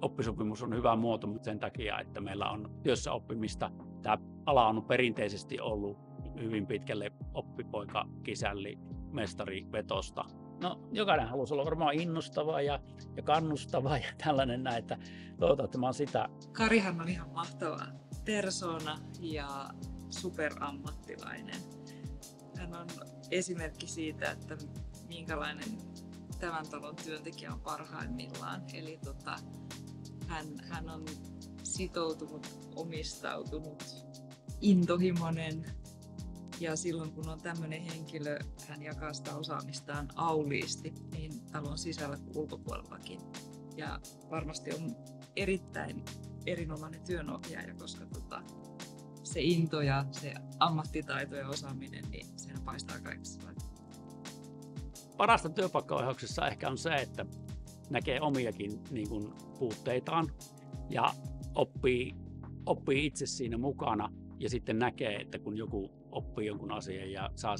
oppisopimus on hyvä muoto, mutta sen takia, että meillä on työssä oppimista. Tämä ala on perinteisesti ollut hyvin pitkälle oppipoika, kisälli, mestari vetosta. No, jokainen haluaisi olla varmaan innostava ja kannustava ja tällainen näin, että toivotaan, että mä oon sitä. Karihan on ihan mahtava persona ja superammattilainen. Hän on esimerkki siitä, että minkälainen tämän talon työntekijä on parhaimmillaan. Eli hän on sitoutunut, omistautunut, intohimoinen. Ja silloin kun on tämmöinen henkilö, hän jakaa sitä osaamistaan auliisti niin talon sisällä kuin ulkopuolellakin. Ja varmasti on erittäin erinomainen työnohjaaja, koska se into ja se ammattitaito ja osaaminen, niin sehän paistaa kaikessa. Parasta työpaikkaohjauksessa ehkä on se, että näkee omiakin niin kuin puutteitaan ja oppii itse siinä mukana ja sitten näkee, että kun joku oppii jonkun asian ja saa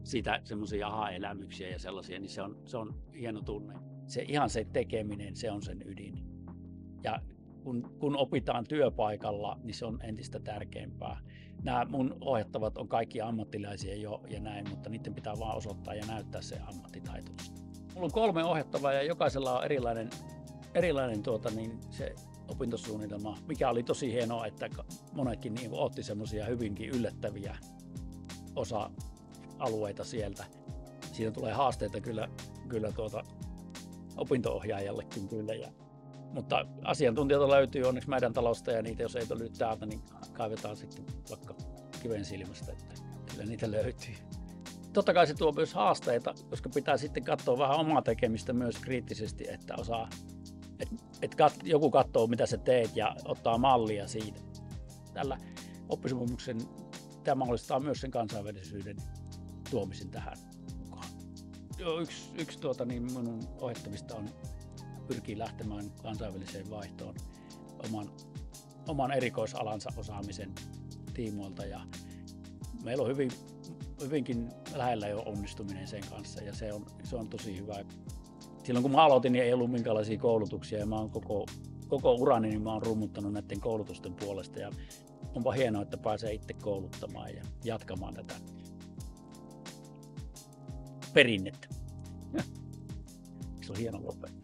siitä semmoisia aha-elämyksiä ja sellaisia, niin se on hieno tunne. Se tekeminen, se on sen ydin. Ja kun opitaan työpaikalla, niin se on entistä tärkeämpää. Nämä mun ohjattavat on kaikki ammattilaisia jo ja näin, mutta niiden pitää vaan osoittaa ja näyttää se ammattitaito. Mulla on 3 ohjattavaa ja jokaisella on erilainen se opintosuunnitelma, mikä oli tosi hienoa, että monetkin niin otti semmoisia hyvinkin yllättäviä osa-alueita sieltä. Siinä tulee haasteita kyllä opinto-ohjaajallekin kyllä. Mutta asiantuntijoita löytyy onneksi meidän talosta ja niitä, jos ei ole täältä, niin kaivetaan sitten vaikka kiven silmästä, että kyllä niitä löytyy. Totta kai se tuo myös haasteita, koska pitää sitten katsoa vähän omaa tekemistä myös kriittisesti, että joku katsoo mitä sä teet ja ottaa mallia siitä. Tällä oppisopimuksen tämä mahdollistaa myös sen kansainvälisyyden tuomisen tähän mukaan. Yksi minun ohjattavista pyrkii lähtemään kansainväliseen vaihtoon oman erikoisalansa osaamisen tiimoilta ja meillä on hyvinkin lähellä jo onnistuminen sen kanssa ja se on tosi hyvä. Silloin kun mä aloitin, niin ei ollut minkäänlaisia koulutuksia ja mä oon koko urani niin mä oon rummuttanut näiden koulutusten puolesta ja onpa hienoa, että pääsee itse kouluttamaan ja jatkamaan tätä perinnettä. Se on hieno lopettaa.